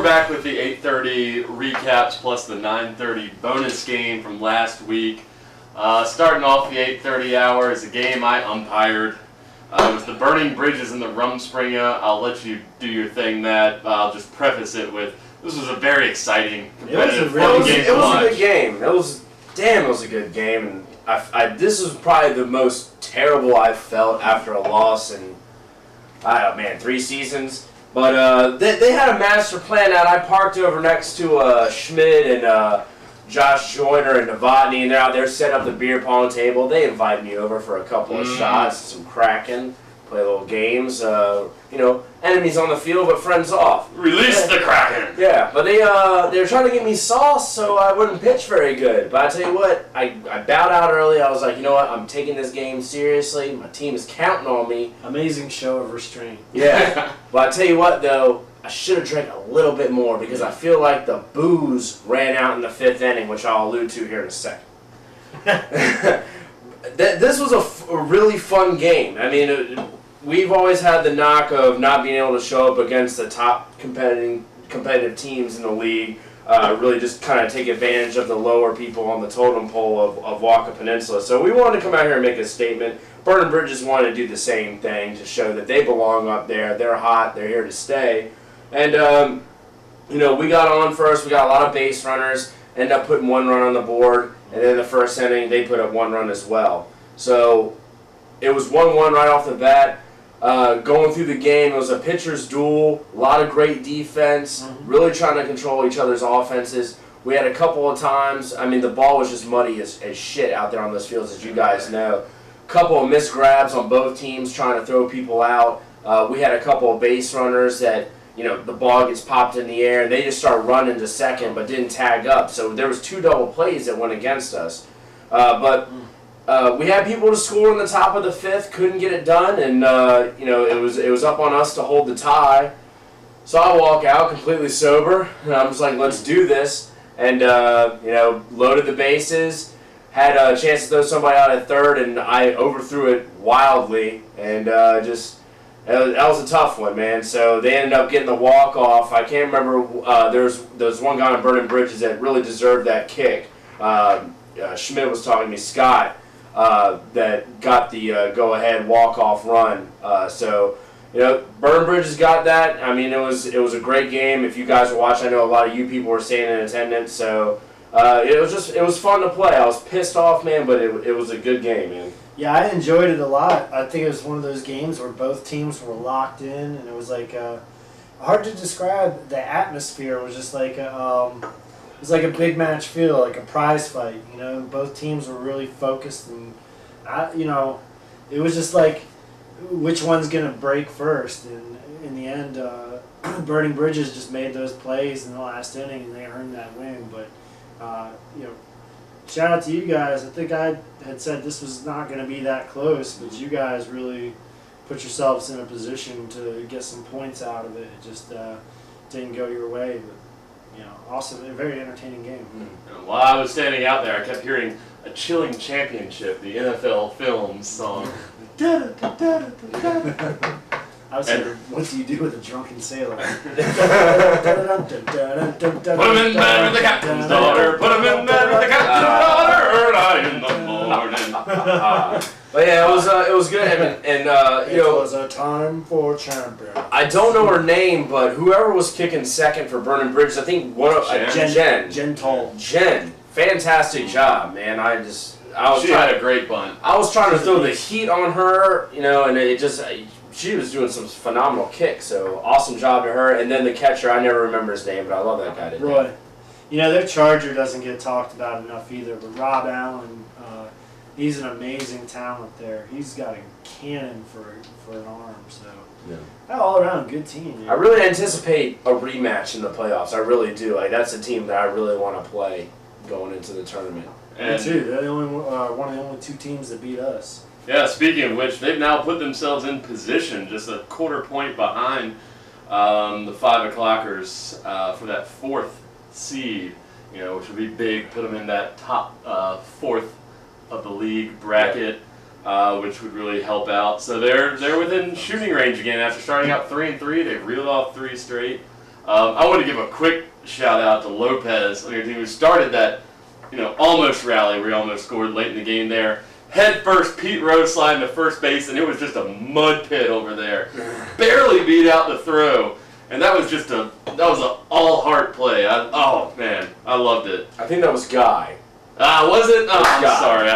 back with the 8:30 recaps plus the 9:30 bonus game from last week. Starting off the 8:30 hour is a game I umpired. It was the Burning Bridges and the Rumspringa. I'll let you do your thing, Matt. I'll just preface it with, this was a very exciting, competitive, fun game to watch. It was a good game. It was a good game. And this was probably the most terrible I've felt after a loss in, 3 seasons. But they had a master plan out. I parked over next to Schmidt and Josh Joyner and Novotny, and they're out there setting up the beer pong table. They invite me over for a couple of shots, some cracking, play little games. Enemies on the field, but friends off. Release the Kraken! Yeah, but they were trying to get me sauce so I wouldn't pitch very good. But I tell you what, I bowed out early. I was like, you know what, I'm taking this game seriously. My team is counting on me. Amazing show of restraint. Yeah, but I tell you what, though, I should have drank a little bit more because I feel like the booze ran out in the 5th inning, which I'll allude to here in a second. This was a really fun game. I mean, we've always had the knock of not being able to show up against the top competitive teams in the league, really just kind of take advantage of the lower people on the totem pole of WAKA Peninsula. So we wanted to come out here and make a statement. Burning Bridges wanted to do the same thing to show that they belong up there. They're hot. They're here to stay. And, we got on first. We got a lot of base runners. Ended up putting 1 run on the board. And then the first inning, they put up 1 run as well. So it was 1-1 right off the bat. Going through the game, it was a pitcher's duel, a lot of great defense, really trying to control each other's offenses. We had a couple of times, the ball was just muddy as shit out there on those fields, as you guys know. A couple of missed grabs on both teams trying to throw people out. We had a couple of base runners that, the ball gets popped in the air, and they just start running to second but didn't tag up. So there was 2 double plays that went against us. We had people to score in the top of the 5th, couldn't get it done, and it was up on us to hold the tie. So I walk out completely sober, and I'm just like, let's do this, and loaded the bases, had a chance to throw somebody out at third, and I overthrew it wildly, and that was a tough one, man. So they ended up getting the walk off. I can't remember. There's one guy on Burning Bridges that really deserved that kick. Schmidt was talking to me, Scott. That got the go-ahead walk-off run. Burning Bridges got that. It was a great game. If you guys were watching, I know a lot of you people were staying in attendance. So it was fun to play. I was pissed off, man, but it was a good game, man. Yeah, I enjoyed it a lot. I think it was one of those games where both teams were locked in, and it was like hard to describe. The atmosphere was just like it was like a big match feel, like a prize fight. Both teams were really focused, and it was just like which one's gonna break first. And in the end, Burning Bridges just made those plays in the last inning, and they earned that win. But shout out to you guys. I think I had said this was not going to be that close, but you guys really put yourselves in a position to get some points out of it. It just didn't go your way, but awesome, a very entertaining game. While I was standing out there, I kept hearing a chilling championship, the NFL Films song. I was saying, what do you do with a drunken sailor? Put him in bed with the captain's daughter. Put him in bed with the captain's daughter. Early in the morning. But yeah, it was good. And it was a time for champion. I don't know her name, but whoever was kicking second for Burning Bridges, I think Jen. Fantastic job, man. She had a great bunt. I was trying to throw the heat on her, and it just. She was doing some phenomenal kicks, so awesome job to her. And then the catcher, I never remember his name, but I love that guy. Roy. Their Charger doesn't get talked about enough either, but Rob Allen, he's an amazing talent there. He's got a cannon for an arm, so all around good team. I really anticipate a rematch in the playoffs. I really do. That's a team that I really want to play going into the tournament. Me too. They're the only one of the only 2 teams that beat us. Yeah, speaking of which, they've now put themselves in position, just a quarter point behind the 5 o'clockers for that 4th seed, which would be big. Put them in that top 4th of the league bracket, which would really help out. So they're within shooting range again after starting out 3-3. They've reeled off 3 straight. I want to give a quick shout out to Lopez on your team who started that, almost rally where he almost scored late in the game there. Head first, Pete Rose sliding to first base, and it was just a mud pit over there. Barely beat out the throw, and that was an all heart play. Oh man, I loved it. I think that was Guy. Was it? Oh, I'm Guy. sorry.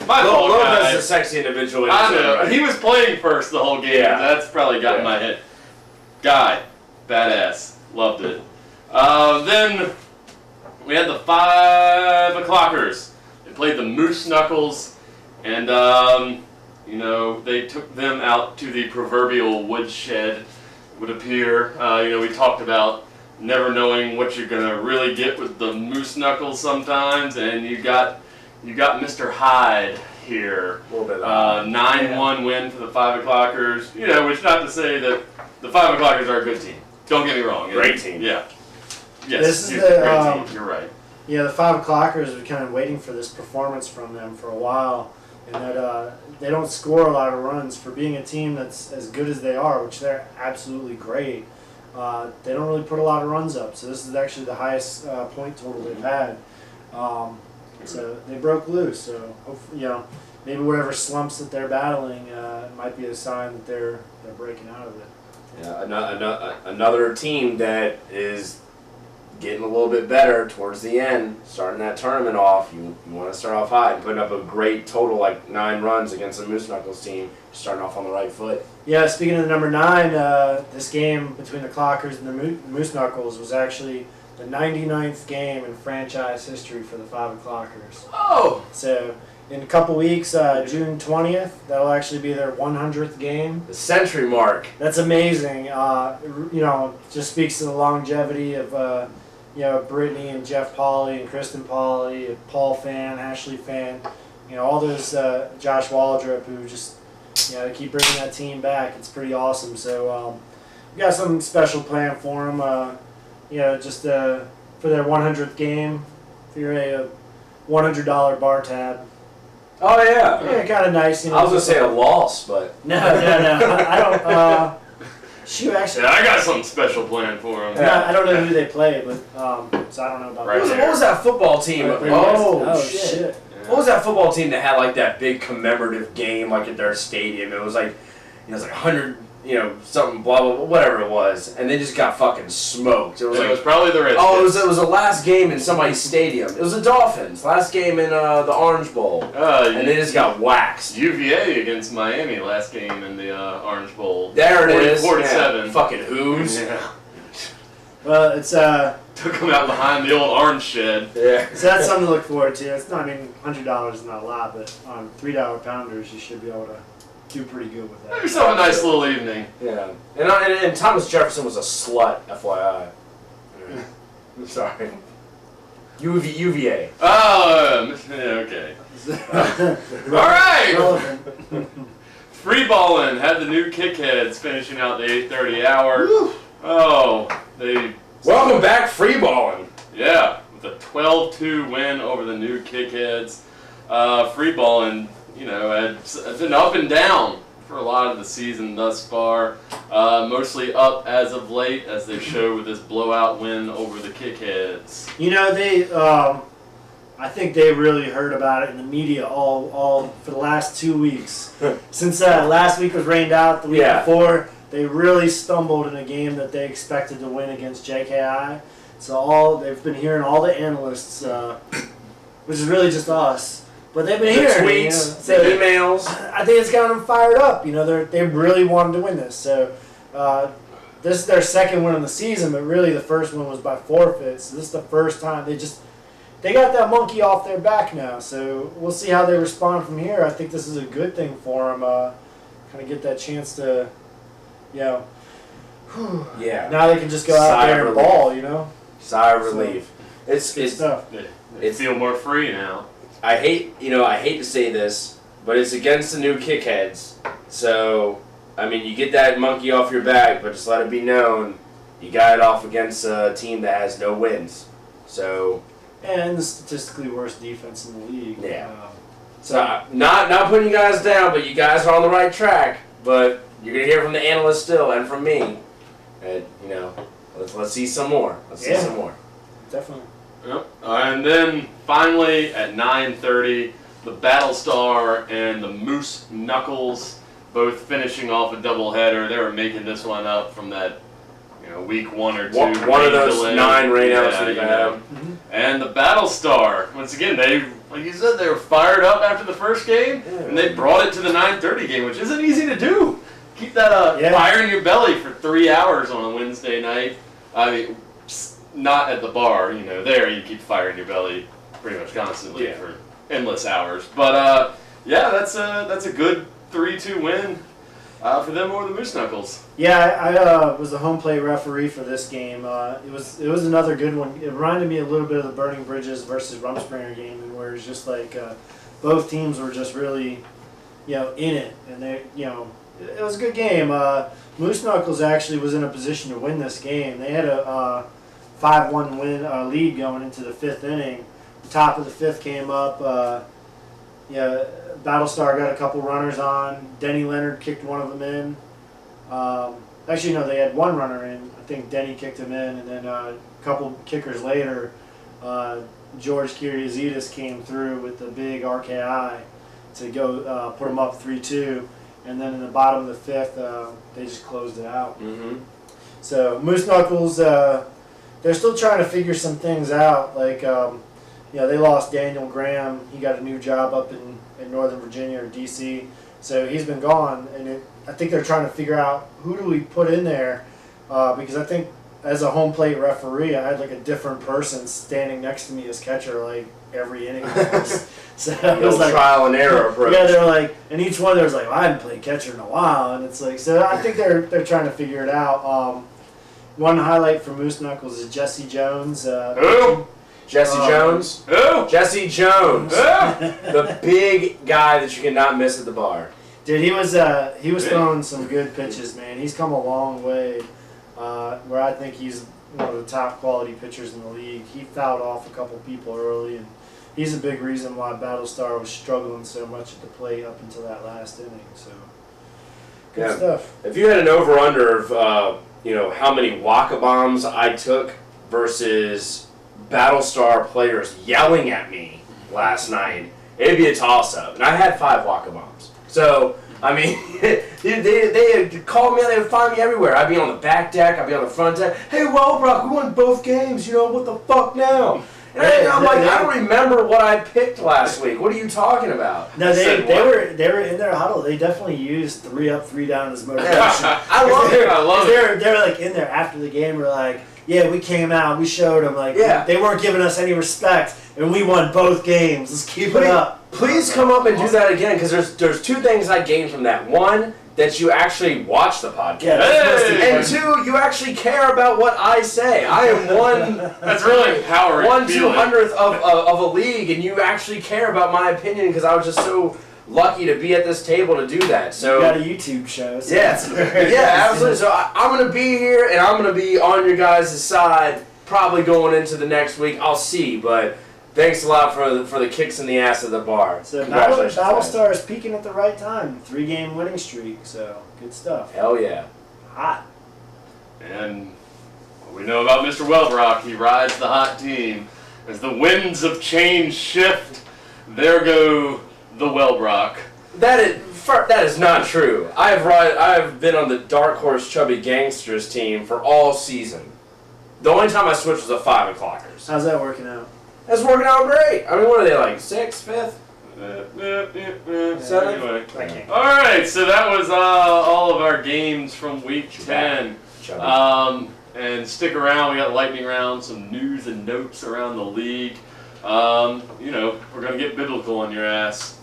My fault, Lopez guy. is a sexy individual. I know. Right? He was playing first the whole game. Yeah. That's probably got in my head. Guy, badass, loved it. Then we had the 5 o'clockers. They played the Moose Knuckles, and they took them out to the proverbial woodshed. It would appear. We talked about never knowing what you're gonna really get with the Moose Knuckles sometimes, and you got Mr. Hyde here. A little bit. 9-1 win for the 5 o'clockers. Which not to say that the 5 o'clockers are a good team. Don't get me wrong. Great team. Yeah. Yes. This is it's the, a great team. You're right. Yeah, the 5 o'clockers were kind of waiting for this performance from them for a while, and that they don't score a lot of runs for being a team that's as good as they are, which they're absolutely great. They don't really put a lot of runs up, so this is actually the highest point total they've had. So they broke loose. So hopefully, maybe whatever slumps that they're battling might be a sign that they're breaking out of it. Yeah, another team that is getting a little bit better towards the end, starting that tournament off. You want to start off high and putting up a great total, like 9 runs against the Moose Knuckles team, starting off on the right foot. Yeah, speaking of the number 9, this game between the Clockers and the Moose Knuckles was actually the 99th game in franchise history for the 5 o'clockers. Oh! So in a couple weeks, June 20th, that'll actually be their 100th game. The century mark. That's amazing. Just speaks to the longevity of Brittany and Jeff Pauley and Kristen Pauley, Paul Fan, Ashley Fan, all those Josh Waldrop who just keep bringing that team back. It's pretty awesome. So we got something special planned for them. Just for their 100th game. If you're a $100 bar tab. Oh yeah. Yeah, kind of nice. I was gonna say a loss, but No. I don't. Shoot, actually. Yeah, I got something special planned for them. I don't know who they play, but so I don't know about Right that. what was that football team? Oh shit. What was that football team that had like that big commemorative game like at their stadium? It was like, it was like 100, something blah blah blah, whatever it was, and they just got fucking smoked. It was It was probably the Redskins. Oh, it was the last game in somebody's stadium. It was the Dolphins. Last game in the Orange Bowl, and they just got waxed. UVA against Miami last game in the Orange Bowl. There it is. 4-7. Fucking Hoos. Yeah. Well, it's Took them out behind the old orange shed. Yeah. so that's something to look forward to. It's not. $100 is not a lot, but on $3 pounders, you should be able to do pretty good with that. Maybe have a nice little evening. Yeah. And Thomas Jefferson was a slut, FYI. I'm sorry. UVA. Oh, okay. All right. Relevant. Free Ballin had the new Kickheads finishing out the 8:30 hour. Woo. Oh, they. Welcome back, free balling. Yeah, with a 12-2 win over the new Kickheads. Free Ballin, has been up and down for a lot of the season thus far. Mostly up as of late, as they show with this blowout win over the Kickheads. They. I think they really heard about it in the media all for the last 2 weeks. Since last week was rained out, the week before, they really stumbled in a game that they expected to win against JKI. So they've been hearing all the analysts, which is really just us, but they've been hearing tweets, the emails. I think it's got them fired up. They really wanted to win this. So this is their second win of the season, but really the first one was by forfeit. So this is the first time they got that monkey off their back now. So we'll see how they respond from here. I think this is a good thing for them. Kind of get that chance to. Yeah. Now they can just go out there and ball, Sigh of relief. It's tough. They feel more free now. I hate to say this, but it's against the new Kickheads. So, you get that monkey off your back, but just let it be known, you got it off against a team that has no wins. So. And the statistically worst defense in the league. Yeah. So not putting you guys down, but you guys are on the right track. But you're gonna hear from the analysts still, and from me. And let's see some more. Let's see some more. Definitely. Yep. And then finally at 9:30, the Battlestar and the Moose Knuckles both finishing off a doubleheader. They were making this one up from that, week 1 or 2. One of those delay. 9 rainouts Yeah, we've had. Mm-hmm. And the Battlestar, once again, like you said, they were fired up after the first game, and they brought it to the 9:30 game, which isn't easy to do. Keep that fire in your belly for 3 hours on a Wednesday night. I mean, not at the bar, there you keep fire in your belly pretty much constantly for endless hours. But that's a good 3-2 win for them over the Moose Knuckles. Yeah, I was the home plate referee for this game. It was another good one. It reminded me a little bit of the Burning Bridges versus Rumspringa game, where it's just like both teams were just really, in it, and it was a good game. Moose Knuckles actually was in a position to win this game. They had a 5-1 win lead going into the 5th inning. The top of the 5th came up. Battlestar got a couple runners on. Denny Leonard kicked one of them in. Actually, no, they had one runner in. I think Denny kicked him in, and then a couple kickers later, George Kyrgiazidis came through with the big RKI to go put them up 3-2. And then in the bottom of the 5th, they just closed it out. Mm-hmm. So Moose Knuckles, they're still trying to figure some things out. Like, they lost Daniel Graham. He got a new job up in Northern Virginia or D.C. So he's been gone, and I think they're trying to figure out who do we put in there, because I think as a home plate referee, I had like a different person standing next to me as catcher like every inning. So it was like trial and error approach. Yeah, they're like, and each one there was like, well, I haven't played catcher in a while, and it's like, so I think they're trying to figure it out. One highlight for Moose Knuckles is Jesse Jones. Who? Jesse Jones. Who? Jesse Jones. Who? The big guy that you cannot miss at the bar. Dude, he was throwing some good pitches, man. He's come a long way. Where I think he's one of the top quality pitchers in the league. He fouled off a couple people early, and he's a big reason why Battlestar was struggling so much at the plate up until that last inning. So good stuff. If you had an over/under of how many WAKA bombs I took versus Battlestar players yelling at me last night, it'd be a toss-up. And I had 5 WAKA bombs. So, I mean, they called me out, they would find me everywhere. I'd be on the back deck, I'd be on the front deck. Hey, well, Brock, we won both games, what the fuck now? And I'm like, I don't remember what I picked last week. What are you talking about? No, they were in their huddle. They definitely used 3 up, 3 down as motivation. I love it. They were like in there after the game. We're like, yeah, we came out, we showed them. Like, they weren't giving us any respect, and we won both games. Let's keep it up. Please come up and do that again, because there's 2 things I gained from that. 1, that you actually watch the podcast. Yeah, and 2, you actually care about what I say. I am one. That's really empowering. 1/200th of a league, and you actually care about my opinion, because I was just so lucky to be at this table to do that. So you got a YouTube show. So yeah, absolutely. So I'm going to be here, and I'm going to be on your guys' side, probably going into the next week. I'll see, but thanks a lot for the kicks in the ass at the bar. So Congratulations, Battlestar is peaking at the right time. 3-game winning streak. So good stuff. Hell yeah. Hot. And what we know about Mr. Wellbrock, he rides the hot team. As the winds of change shift, there go the Wellbrock. That is not true. I have been on the Dark Horse Chubby Gangsters team for all season. The only time I switched was the 5 o'clockers. How's that working out? That's working out great. I mean, what are they, like 6th, 5th? 7th? Anyway. I can't. All right, so that was all of our games from week 10. And stick around. We got lightning round, some news and notes around the league. We're gonna get biblical on your ass.